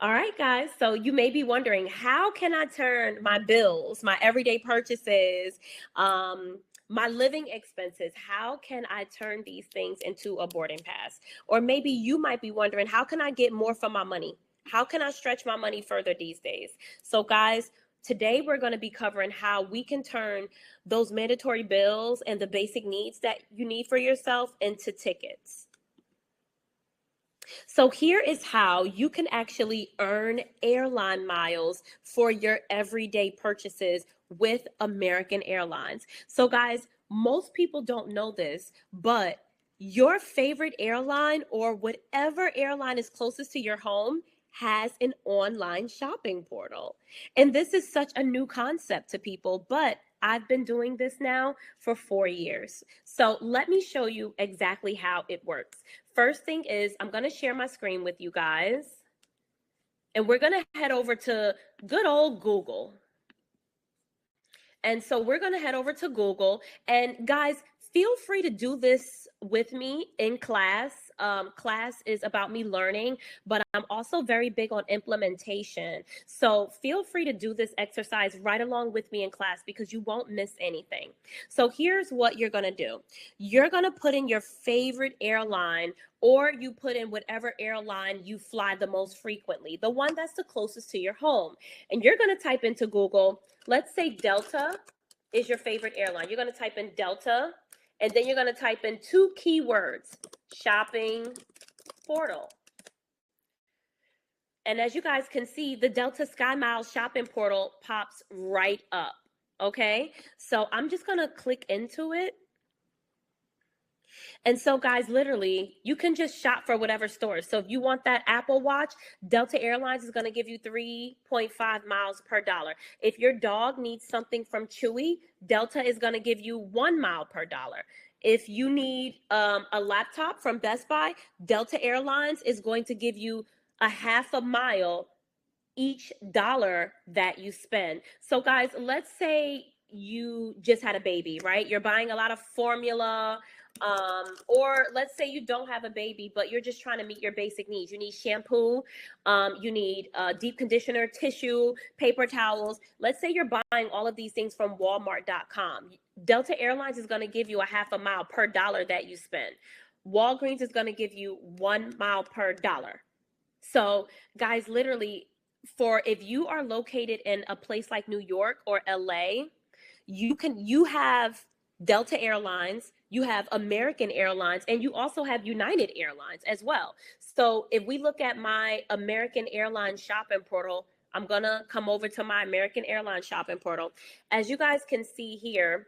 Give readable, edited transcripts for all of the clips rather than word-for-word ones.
All right, guys. So you may be wondering, how can I turn my bills, my everyday purchases, my living expenses, how can I turn these things into a boarding pass? Or maybe you might be wondering, how can I get more for my money? How can I stretch my money further these days? So, guys, today we're going to be covering how we can turn those mandatory bills and the basic needs that you need for yourself into tickets. So here is how you can actually earn airline miles for your everyday purchases with American Airlines. So guys, most people don't know this, but your favorite airline or whatever airline is closest to your home has an online shopping portal. And this is such a new concept to people, but I've been doing this now for 4 years. So let me show you exactly how it works. First thing is, I'm going to share my screen with you guys. And we're going to head over to good old Google. And so we're going to head over to Google. And guys, feel free to do this with me in class. Class is about me learning, but I'm also very big on implementation. So feel free to do this exercise right along with me in class because you won't miss anything. So here's what you're going to do. You're going to put in your favorite airline, or you put in whatever airline you fly the most frequently, the one that's the closest to your home. And you're going to type into Google, let's say Delta is your favorite airline. You're going to type in Delta, and then you're going to type in two keywords, shopping portal. And as you guys can see, the Delta Sky Miles shopping portal pops right up. Okay, so I'm just going to click into it. And so, guys, literally, you can just shop for whatever stores. So if you want that Apple Watch, Delta Airlines is going to give you 3.5 miles per dollar. If your dog needs something from Chewy, Delta is going to give you 1 mile per dollar. If you need a laptop from Best Buy, Delta Airlines is going to give you a half a mile each dollar that you spend. So, guys, let's say you just had a baby, right? You're buying a lot of formula, or let's say you don't have a baby, but you're just trying to meet your basic needs. You need shampoo, you need deep conditioner, tissue, paper towels. Let's say you're buying all of these things from Walmart.com. Delta Airlines is going to give you a half a mile per dollar that you spend. Walgreens is going to give you 1 mile per dollar. So, guys, literally, for if you are located in a place like New York or LA, you have Delta Airlines, you have American Airlines, and you also have United Airlines as well. So if we look at my American Airlines shopping portal, I'm going to come over to my American Airlines shopping portal. As you guys can see here,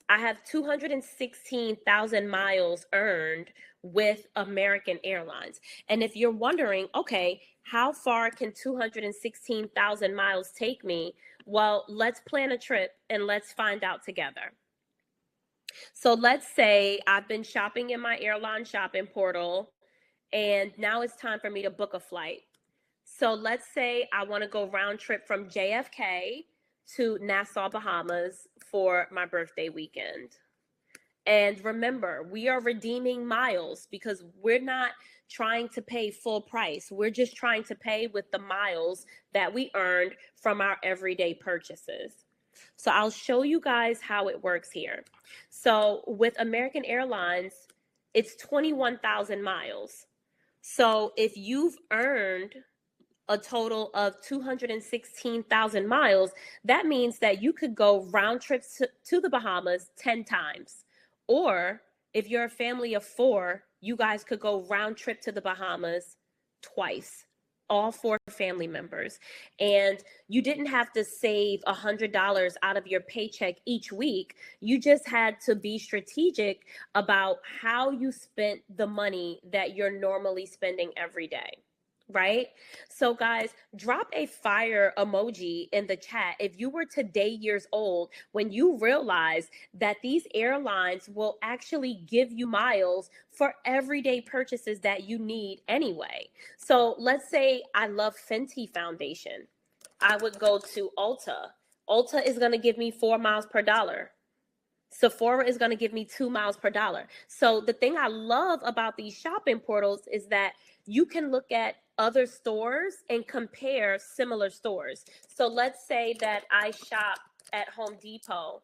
I have 216,000 miles earned with American Airlines. And if you're wondering, okay, how far can 216,000 miles take me? Well, let's plan a trip and let's find out together. So let's say I've been shopping in my airline shopping portal, and now it's time for me to book a flight. So let's say I want to go round trip from JFK to Nassau, Bahamas for my birthday weekend. And remember, we are redeeming miles because we're not trying to pay full price. We're just trying to pay with the miles that we earned from our everyday purchases. So I'll show you guys how it works here. So with American Airlines, it's 21,000 miles. So if you've earned a total of 216,000 miles, that means that you could go round trips to the Bahamas 10 times. Or if you're a family of 4, you guys could go round trip to the Bahamas twice, all 4 family members. And you didn't have to save $100 out of your paycheck each week. You just had to be strategic about how you spent the money that you're normally spending every day. Right? So guys, drop a fire emoji in the chat if you were today years old when you realized that these airlines will actually give you miles for everyday purchases that you need anyway. So let's say I love Fenty foundation. I would go to Ulta. Ulta is going to give me 4 miles per dollar. Sephora is going to give me 2 miles per dollar. So the thing I love about these shopping portals is that you can look at other stores and compare similar stores. So let's say that I shop at Home Depot.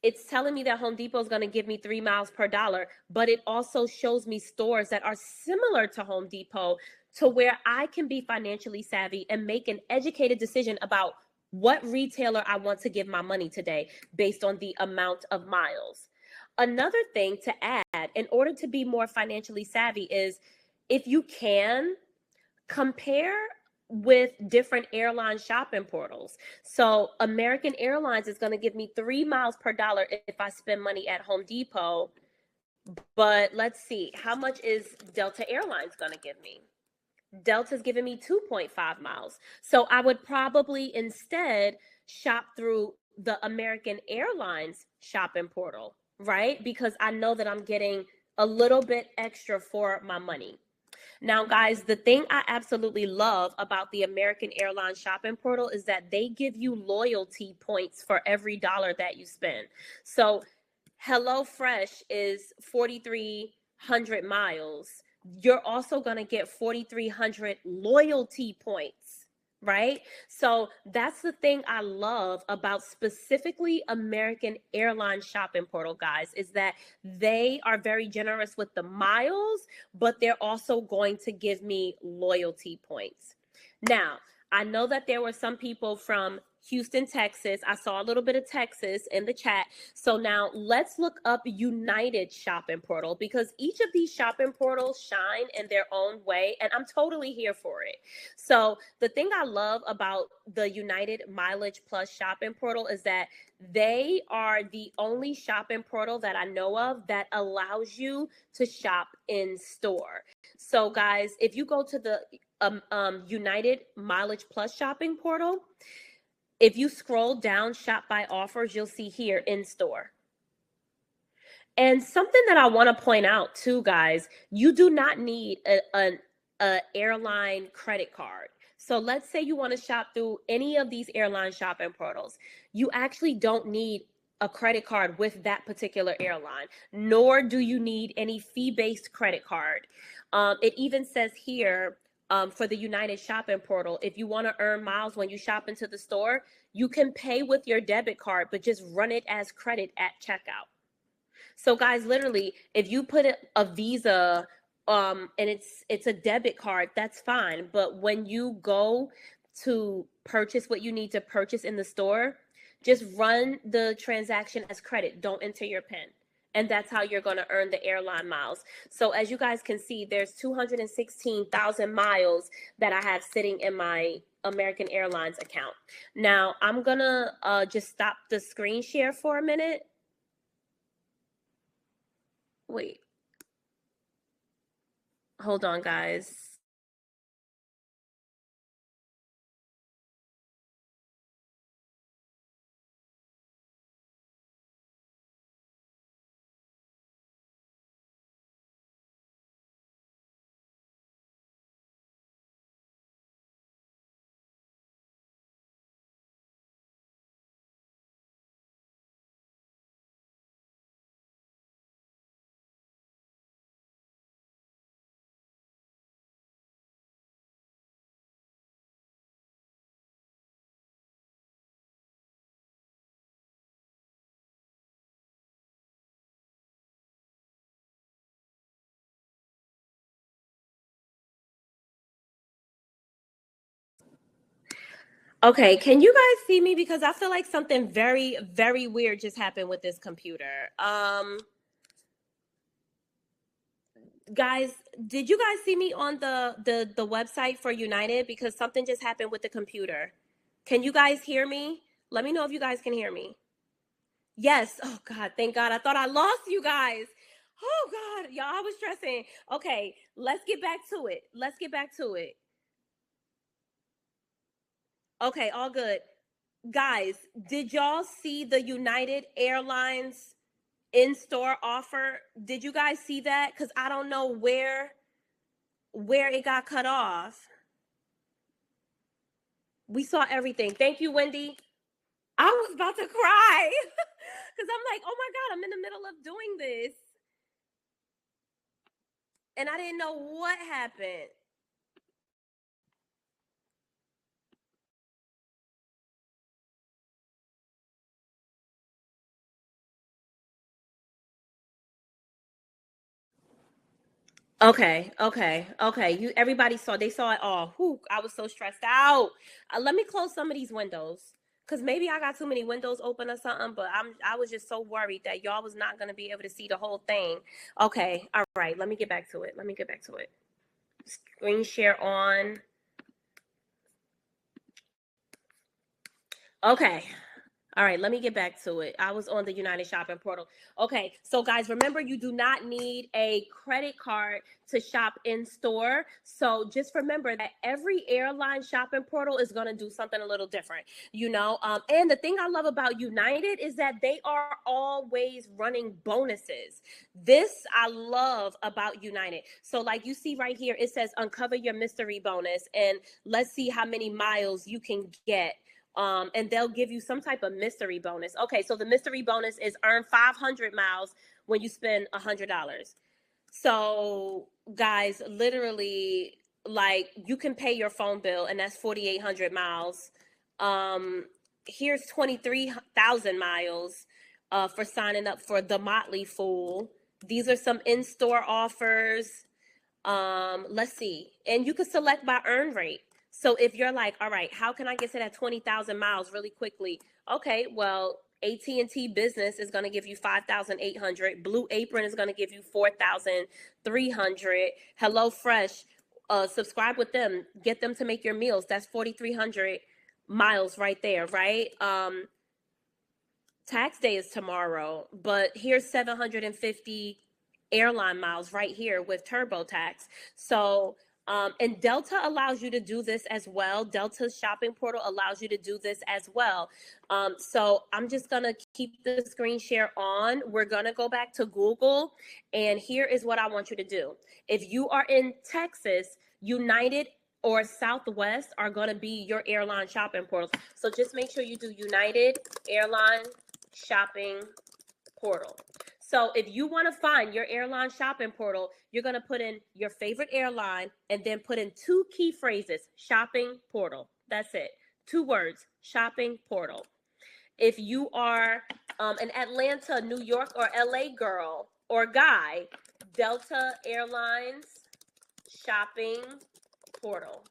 It's telling me that Home Depot is going to give me 3 miles per dollar, but it also shows me stores that are similar to Home Depot to where I can be financially savvy and make an educated decision about what retailer I want to give my money today based on the amount of miles. Another thing to add in order to be more financially savvy is if you can compare with different airline shopping portals. So American Airlines is going to give me 3 miles per dollar if I spend money at Home Depot. But let's see, how much is Delta Airlines going to give me? Delta's giving me 2.5 miles. So I would probably instead shop through the American Airlines shopping portal, right? Because I know that I'm getting a little bit extra for my money. Now, guys, the thing I absolutely love about the American Airlines shopping portal is that they give you loyalty points for every dollar that you spend. So, HelloFresh is 4,300 miles. You're also going to get 4,300 loyalty points, right? So that's the thing I love about specifically American Airlines shopping portal, guys, is that they are very generous with the miles, but they're also going to give me loyalty points. Now, I know that there were some people from Houston, Texas. I saw a little bit of Texas in the chat. So now let's look up United shopping portal because each of these shopping portals shine in their own way, and I'm totally here for it. So the thing I love about the United Mileage Plus shopping portal is that they are the only shopping portal that I know of that allows you to shop in store. So guys, if you go to the United Mileage Plus shopping portal, if you scroll down shop by offers, you'll see here in store. And something that I want to point out too, guys, you do not need a airline credit card. So let's say you want to shop through any of these airline shopping portals. You actually don't need a credit card with that particular airline, nor do you need any fee-based credit card. It even says here for the United shopping portal, if you want to earn miles when you shop into the store, you can pay with your debit card, but just run it as credit at checkout. So guys, literally, if you put a Visa and it's a debit card, that's fine. But when you go to purchase what you need to purchase in the store, just run the transaction as credit. Don't enter your PIN. And that's how you're going to earn the airline miles. So as you guys can see, there's 216,000 miles that I have sitting in my American Airlines account. Now, I'm going to just stop the screen share for a minute. Wait. Hold on, guys. Okay, can you guys see me? Because I feel like something very, very weird just happened with this computer. Guys, did you guys see me on the website for United? Because something just happened with the computer. Can you guys hear me? Let me know if you guys can hear me. Yes. Oh God, thank God. I thought I lost you guys. Oh God, y'all, I was stressing. Okay, let's get back to it. Let's get back to it. Okay, all good. Guys, did y'all see the United Airlines in-store offer? Did you guys see that? Because I don't know where it got cut off. We saw everything. Thank you, Wendy. I was about to cry because I'm like, oh my God, I'm in the middle of doing this. and I didn't know what happened. Okay. Everybody saw. They saw it all. Whew, I was so stressed out. Let me close some of these windows, cause maybe I got too many windows open or something. But I was just so worried that y'all was not gonna be able to see the whole thing. Okay, all right. Let me get back to it. Screen share on. Okay. All right, let me get back to it. I was on the United Shopping Portal. Okay, so guys, remember you do not need a credit card to shop in store. So just remember that every airline shopping portal is going to do something a little different, you know. And the thing I love about United is that they are always running bonuses. This I love about United. So like you see right here, it says uncover your mystery bonus, and let's see how many miles you can get, and they'll give you some type of mystery bonus. Okay, so the mystery bonus is earn 500 miles when you spend $100. So, guys, literally, like you can pay your phone bill, and that's 4,800 miles. Here's 23,000 miles for signing up for the Motley Fool. These are some in-store offers. Let's see, and you can select by earn rate. So if you're like, all right, how can I get to that 20,000 miles really quickly? Okay, well, AT&T Business is going to give you 5,800. Blue Apron is going to give you 4,300. Hello Fresh, subscribe with them, get them to make your meals. That's 4,300 miles right there, right? Tax day is tomorrow, but here's 750 airline miles right here with TurboTax. So, and Delta allows you to do this as well. Delta's shopping portal allows you to do this as well. So I'm just gonna keep the screen share on. We're gonna go back to Google, and here is what I want you to do. If you are in Texas, United or Southwest are gonna be your airline shopping portals. So just make sure you do United Airline shopping portal. So if you want to find your airline shopping portal, you're going to put in your favorite airline and then put in two key phrases: shopping portal. That's it. 2 words: shopping portal. If you are an Atlanta, New York, or LA girl or guy, Delta Airlines shopping portal.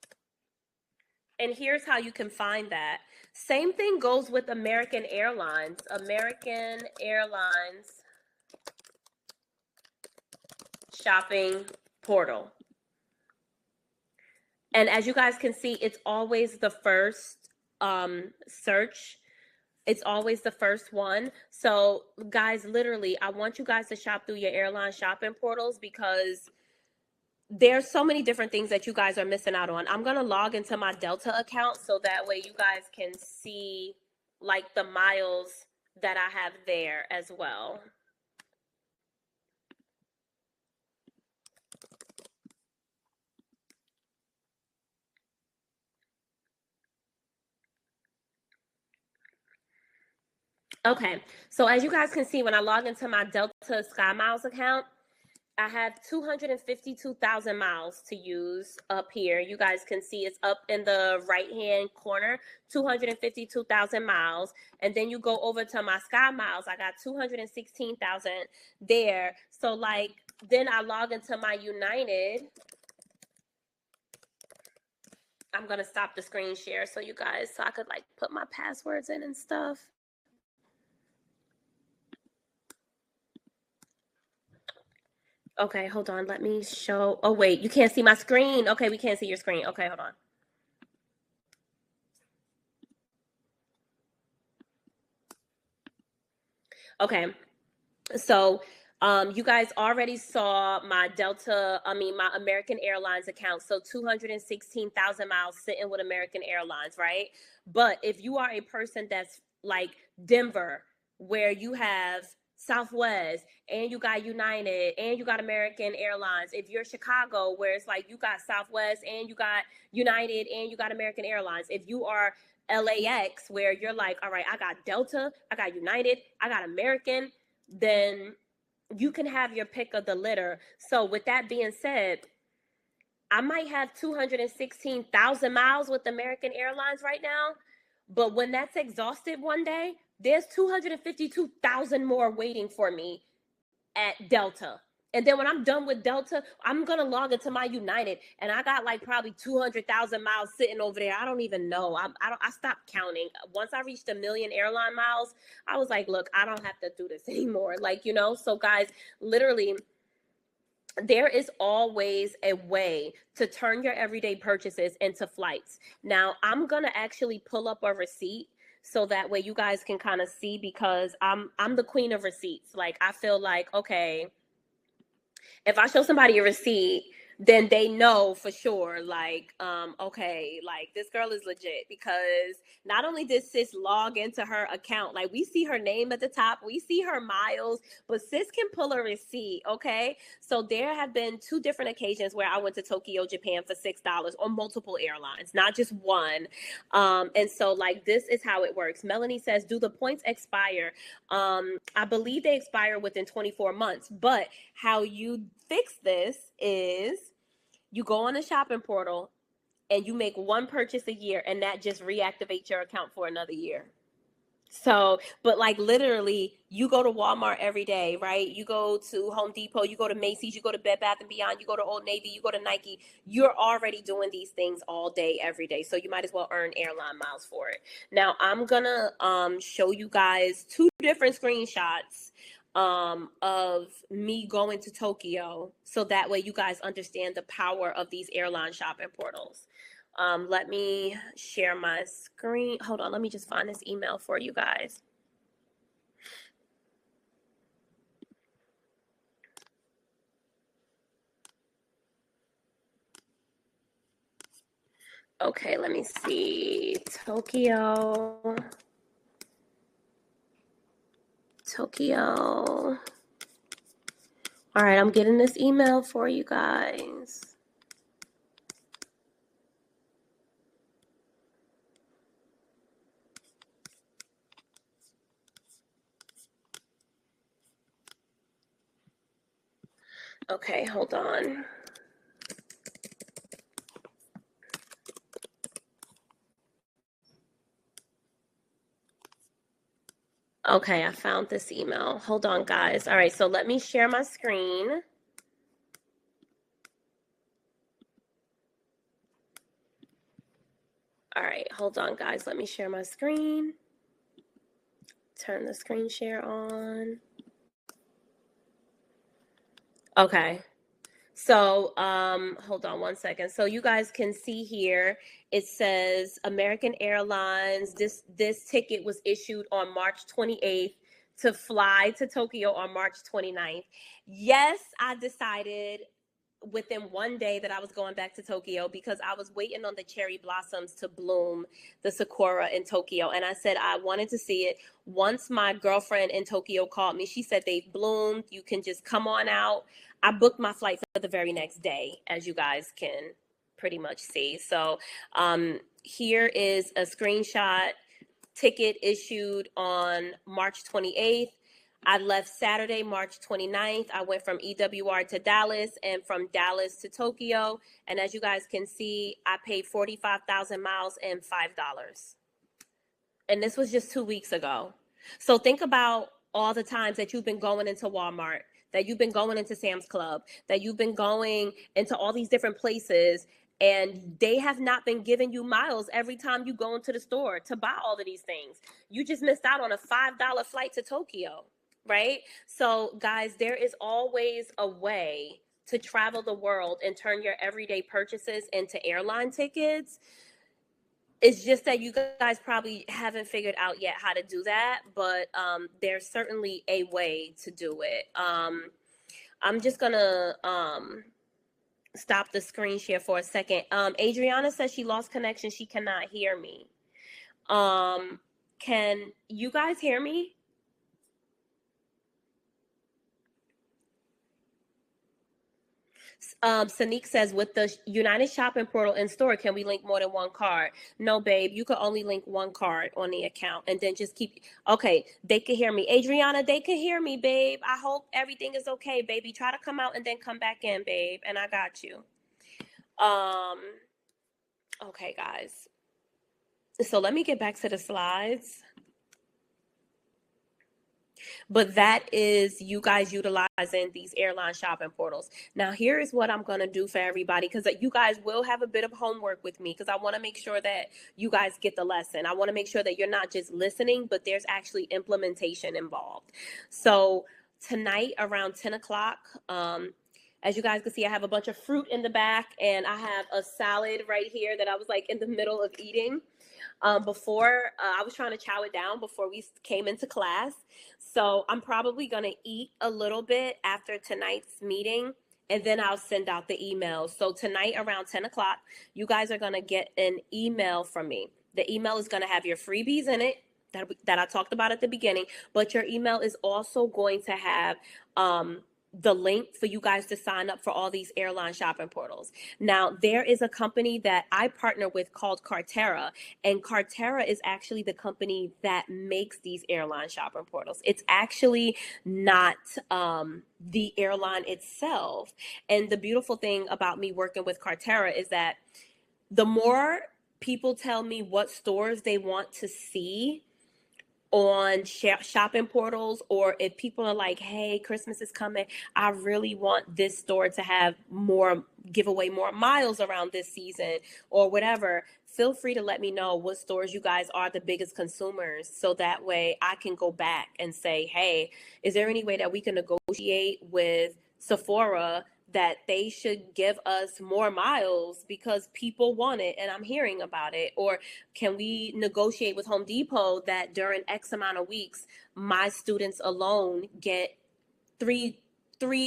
And here's how you can find that. Same thing goes with American Airlines. American Airlines shopping portal. And as you guys can see, it's always the first search. It's always the first one. So guys, literally, I want you guys to shop through your airline shopping portals, because there's so many different things that you guys are missing out on. I'm going to log into my Delta account so that way you guys can see like the miles that I have there as well. Okay, so as you guys can see, when I log into my Delta Sky Miles account, I have 252,000 miles to use up here. You guys can see it's up in the right-hand corner, 252,000 miles. And then you go over to my Sky Miles, I got 216,000 there. So like, then I log into my United. I'm going to stop the screen share so you guys, so I could like put my passwords in and stuff. Okay, hold on. Let me show. Oh, wait, you can't see my screen. Okay, we can't see your screen. Okay, hold on. Okay, so you guys already saw my my American Airlines account. So 216,000 miles sitting with American Airlines, right? But if you are a person that's like Denver, where you have Southwest and you got United and you got American Airlines, if you're Chicago, where it's like you got Southwest and you got United and you got American Airlines, if you are LAX, where you're like, all right, I got Delta, I got United, I got American, then you can have your pick of the litter. So with that being said, I might have 216,000 miles with American Airlines right now, but when that's exhausted one day, there's 252,000 more waiting for me at Delta. And then when I'm done with Delta, I'm gonna log into my United, and I got like probably 200,000 miles sitting over there. I don't even know. I stopped counting. Once I reached 1 million airline miles, I was like, look, I don't have to do this anymore. Like, you know. So guys, literally, there is always a way to turn your everyday purchases into flights. Now, I'm going to actually pull up a receipt so that way you guys can kind of see, because I'm the queen of receipts. Like, I feel like, okay, if I show somebody a receipt, then they know for sure, like, okay, like this girl is legit, because not only did sis log into her account, like we see her name at the top, we see her miles, but sis can pull a receipt, okay? So there have been 2 different occasions where I went to Tokyo, Japan for $6 on multiple airlines, not just one. And so like this is how it works. Melanie says, do the points expire? I believe they expire within 24 months, but how you fix this is you go on a shopping portal and you make one purchase a year, and that just reactivates your account for another year. So, but like literally, you go to Walmart every day, right? You go to Home Depot, you go to Macy's, you go to Bed Bath and Beyond, you go to Old Navy, you go to Nike. You're already doing these things all day, every day. So you might as well earn airline miles for it. Now, I'm gonna show you guys 2 different screenshots of me going to Tokyo, so that way you guys understand the power of these airline shopping portals. Let me share my screen. Hold on, let me just find this email for you guys. Okay, let me see. Tokyo. All right, I'm getting this email for you guys. Okay, hold on. Okay, I found this email. Hold on, guys. All right, so let me share my screen. All right, hold on, guys. Let me share my screen. Turn the screen share on. Okay. So, hold on one second. So you guys can see here, it says American Airlines. This ticket was issued on March 28th to fly to Tokyo on March 29th. Yes, I decided within one day that I was going back to Tokyo, because I was waiting on the cherry blossoms to bloom, the sakura in Tokyo. And I said I wanted to see it. Once my girlfriend in Tokyo called me, she said they've bloomed. You can just come on out. I booked my flight for the very next day, as you guys can pretty much see. So here is a screenshot. Ticket issued on March 28th. I left Saturday, March 29th. I went from EWR to Dallas, and from Dallas to Tokyo. And as you guys can see, I paid 45,000 miles and $5. And this was just 2 weeks ago. So think about all the times that you've been going into Walmart, that you've been going into Sam's Club, that you've been going into all these different places, and they have not been giving you miles every time you go into the store to buy all of these things. You just missed out on a $5 flight to Tokyo, right? So guys, there is always a way to travel the world and turn your everyday purchases into airline tickets. It's just that you guys probably haven't figured out yet how to do that, but there's certainly a way to do it. I'm just gonna stop the screen share for a second. Adriana says she lost connection. She cannot hear me. Can you guys hear me? Sanique says, with the United Shopping Portal in store, can we link more than one card? No, babe, you could only link one card on the account and then just keep. Okay, they could hear me. Adriana, they could hear me, babe. I hope everything is okay, baby. Try to come out and then come back in, babe. And I got you. Okay, guys. So let me get back to the slides. But that is you guys utilizing these airline shopping portals. Now, here is what I'm going to do for everybody, because you guys will have a bit of homework with me, because I want to make sure that you guys get the lesson. I want to make sure that you're not just listening, but there's actually implementation involved. So tonight around 10 o'clock, as you guys can see, I have a bunch of fruit in the back, and I have a salad right here that I was like in the middle of eating. Before I was trying to chow it down before we came into class. So I'm probably going to eat a little bit after tonight's meeting, and then I'll send out the email. So tonight around 10 o'clock, you guys are going to get an email from me. The email is going to have your freebies in it that I talked about at the beginning, but your email is also going to have the link for you guys to sign up for all these airline shopping portals. Now, there is a company that I partner with called Cartera, and Cartera is actually the company that makes these airline shopping portals. It's actually not the airline itself. And the beautiful thing about me working with Cartera is that the more people tell me what stores they want to see on shopping portals, or if people are like, hey, Christmas is coming, I really want this store to have more, give away more miles around this season or whatever, feel free to let me know what stores you guys are the biggest consumers, so that way I can go back and say, hey, is there any way that we can negotiate with Sephora that they should give us more miles because people want it and I'm hearing about it? Or can we negotiate with Home Depot that during X amount of weeks, my students alone get three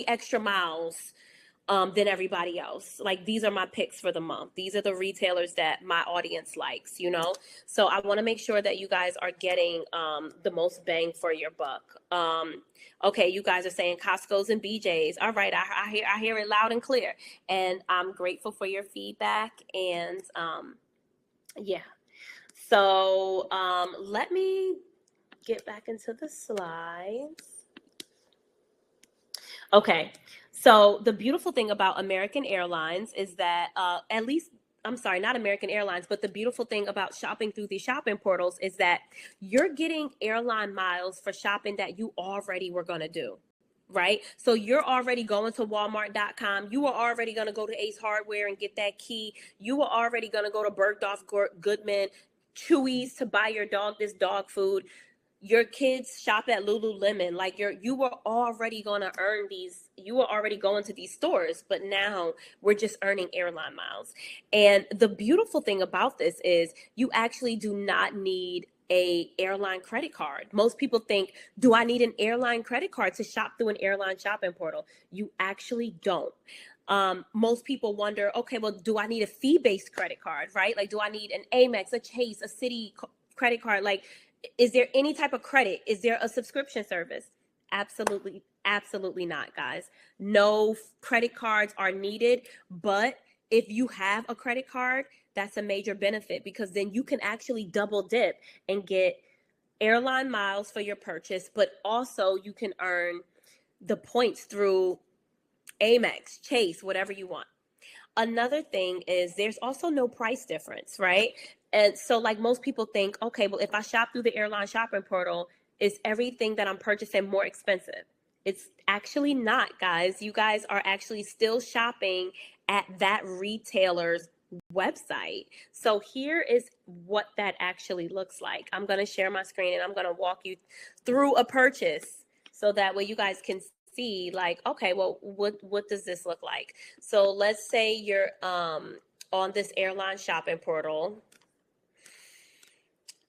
extra miles than everybody else? Like, these are my picks for the month. These are the retailers that my audience likes, you know? So I want to make sure that you guys are getting the most bang for your buck. Okay, you guys are saying Costco's and BJ's. All right, I hear it loud and clear. And I'm grateful for your feedback. And yeah. So let me get back into the slides. Okay, so the beautiful thing about American Airlines is that I'm sorry, not American Airlines, but the beautiful thing about shopping through these shopping portals is that you're getting airline miles for shopping that you already were going to do, right? So you're already going to Walmart.com. You are already going to go to Ace Hardware and get that key. You are already going to go to Bergdorf Goodman, Chewy's to buy your dog this dog food. Your kids shop at Lululemon. Like, you were already going to earn these. You were already going to these stores, but now we're just earning airline miles. And the beautiful thing about this is you actually do not need a airline credit card. Most people think, do I need an airline credit card to shop through an airline shopping portal? You actually don't. Most people wonder, okay, well, do I need a fee-based credit card, right? Like, do I need an Amex, a Chase, a Citi credit card? Like, is there any type of credit? Is there a subscription service? Absolutely, absolutely not, guys. No credit cards are needed, but if you have a credit card, that's a major benefit, because then you can actually double dip and get airline miles for your purchase, but also you can earn the points through Amex, Chase, whatever you want. Another thing is there's also no price difference, right? And so, like, most people think, okay, well, if I shop through the airline shopping portal, is everything that I'm purchasing more expensive? It's actually not, guys. You guys are actually still shopping at that retailer's website. So here is what that actually looks like. I'm going to share my screen and I'm going to walk you through a purchase so that way you guys can see, like, okay, well, what does this look like? So let's say you're on this airline shopping portal.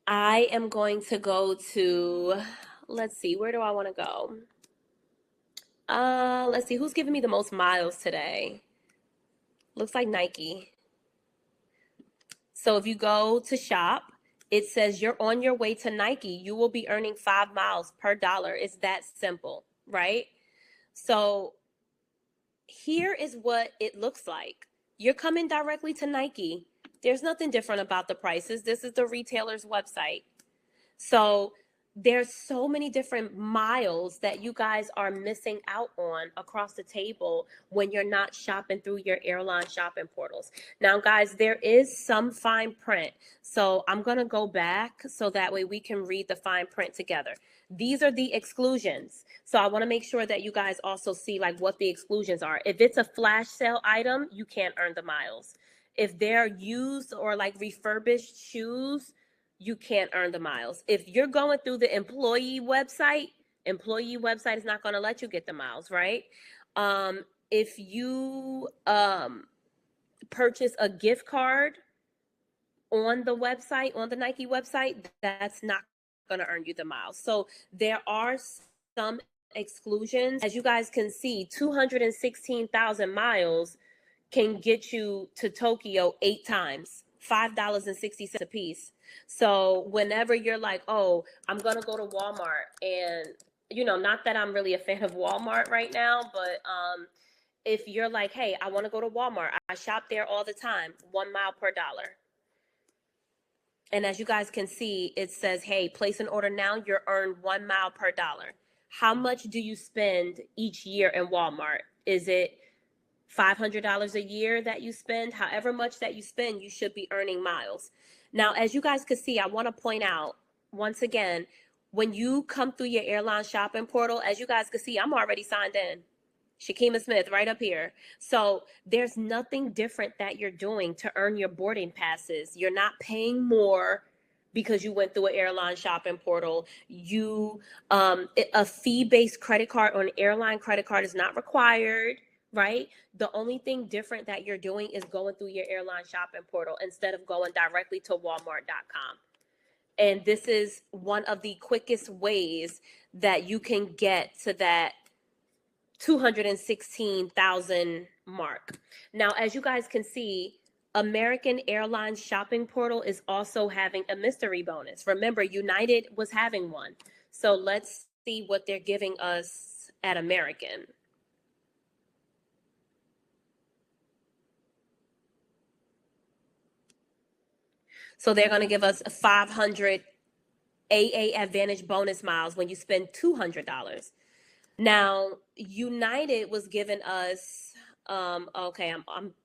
I am going to go to, let's see, where do I want to go? Let's see, who's giving me the most miles today? Looks like Nike. So if you go to shop, it says you're on your way to Nike. You will be earning 5 miles per dollar. It's that simple, right? So here is what it looks like. You're coming directly to Nike. There's nothing different about the prices. This is the retailer's website. So there's so many different miles that you guys are missing out on across the table when you're not shopping through your airline shopping portals. Now, guys, there is some fine print. So I'm going to go back so that way we can read the fine print together. These are the exclusions. So I want to make sure that you guys also see like what the exclusions are. If it's a flash sale item, you can't earn the miles. If they're used or like refurbished shoes, you can't earn the miles. If you're going through the employee website is not going to let you get the miles, right? If you purchase a gift card on the website, on the Nike website, that's not going to earn you the miles. So there are some exclusions. As you guys can see, 216,000 miles can get you to Tokyo 8 times, $5.60 a piece. So whenever you're like, oh, I'm going to go to Walmart, and, you know, not that I'm really a fan of Walmart right now, but if you're like, hey, I want to go to Walmart, I shop there all the time, 1 mile per dollar. And as you guys can see, it says, hey, place an order now, you're earned 1 mile per dollar. How much do you spend each year in Walmart? Is it $500 a year that you spend? However much that you spend, you should be earning miles. Now, as you guys can see, I want to point out once again, when you come through your airline shopping portal, as you guys can see, I'm already signed in. Shakima Smith right up here. So there's nothing different that you're doing to earn your boarding passes. You're not paying more because you went through an airline shopping portal. A fee-based credit card or an airline credit card is not required, right? The only thing different that you're doing is going through your airline shopping portal instead of going directly to walmart.com. And this is one of the quickest ways that you can get to that 216,000 mark. Now, as you guys can see, American Airlines shopping portal is also having a mystery bonus. Remember, United was having one. So let's see what they're giving us at American. So they're going to give us 500 AA Advantage bonus miles when you spend $200. Now, United was giving us, okay,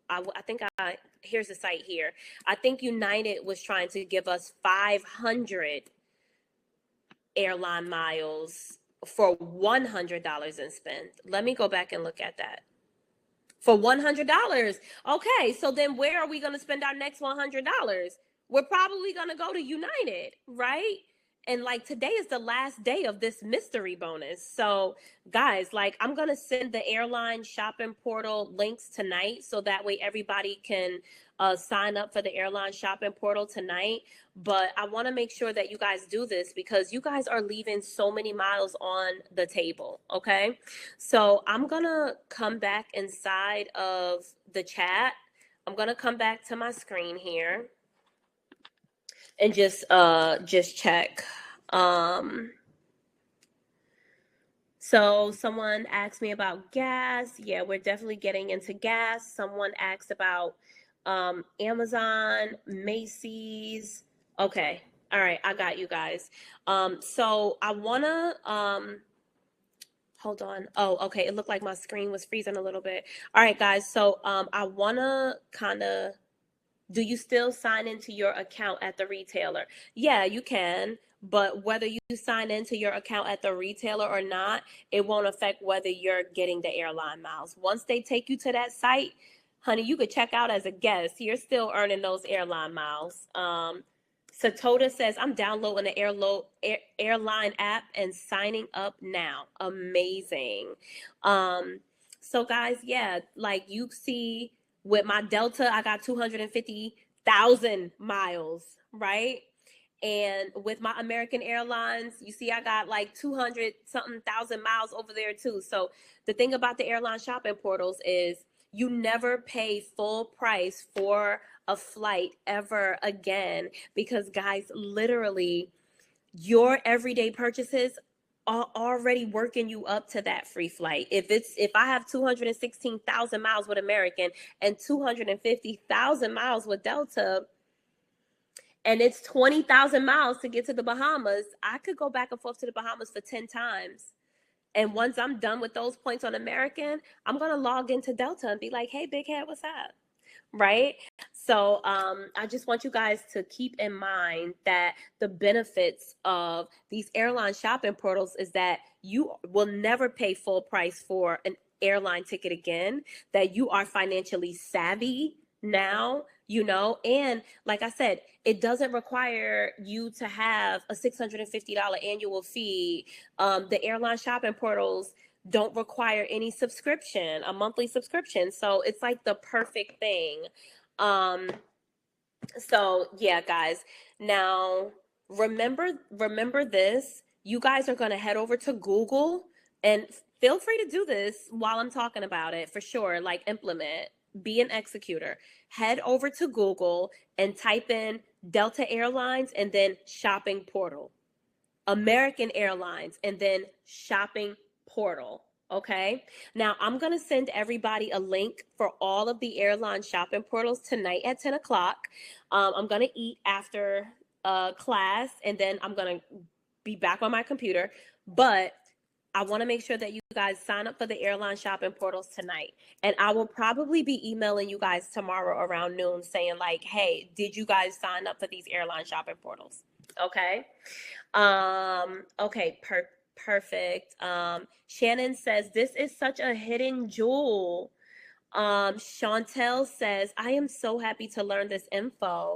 I think here's the site here. I think United was trying to give us 500 airline miles for $100 in spend. Let me go back and look at that. For $100. Okay, so then where are we going to spend our next $100? We're probably going to go to United, right? And like today is the last day of this mystery bonus. So guys, like I'm going to send the airline shopping portal links tonight so that way everybody can sign up for the airline shopping portal tonight. But I want to make sure that you guys do this because you guys are leaving so many miles on the table. Okay. So I'm going to come back inside of the chat. I'm going to come back to my screen here and just check. So someone asked me about gas. Yeah, we're definitely getting into gas. Someone asked about Amazon, Macy's. Okay. All right, I got you guys. So I wanna hold on. Oh, okay. It looked like my screen was freezing a little bit. All right, guys. So I wanna kind of, do you still sign into your account at the retailer? Yeah, you can. But whether you sign into your account at the retailer or not, it won't affect whether you're getting the airline miles. Once they take you to that site, honey, you could check out as a guest. You're still earning those airline miles. Satota says, I'm downloading the airline app and signing up now. Amazing. So guys, yeah, like you see, with my Delta, I got 250,000 miles, right? And with my American Airlines, you see, I got like 200 something thousand miles over there too. So the thing about the airline shopping portals is you never pay full price for a flight ever again because guys, literally your everyday purchases already working you up to that free flight. If I have 216,000 miles with American and 250,000 miles with Delta, and it's 20,000 miles to get to the Bahamas, I could go back and forth to the Bahamas for 10 times. And once I'm done with those points on American, I'm going to log into Delta and be like, hey, big head, what's up? Right? So I just want you guys to keep in mind that the benefits of these airline shopping portals is that you will never pay full price for an airline ticket again, that you are financially savvy now, and like I said, it doesn't require you to have a $650 annual fee. The airline shopping portals don't require any subscription, a monthly subscription. So it's like the perfect thing. So yeah, guys. Now remember this. You guys are gonna head over to Google and feel free to do this while I'm talking about it for sure. Like implement, be an executor. Head over to Google and type in Delta Airlines and then shopping portal. American Airlines, and then shopping portal. Okay. Now I'm going to send everybody a link for all of the airline shopping portals tonight at 10 o'clock. I'm going to eat after class, and then I'm going to be back on my computer. But I want to make sure that you guys sign up for the airline shopping portals tonight. And I will probably be emailing you guys tomorrow around noon saying like, hey, did you guys sign up for these airline shopping portals? Okay. Okay, perfect. Shannon says this is such a hidden jewel. Chantel says, I am so happy to learn this info.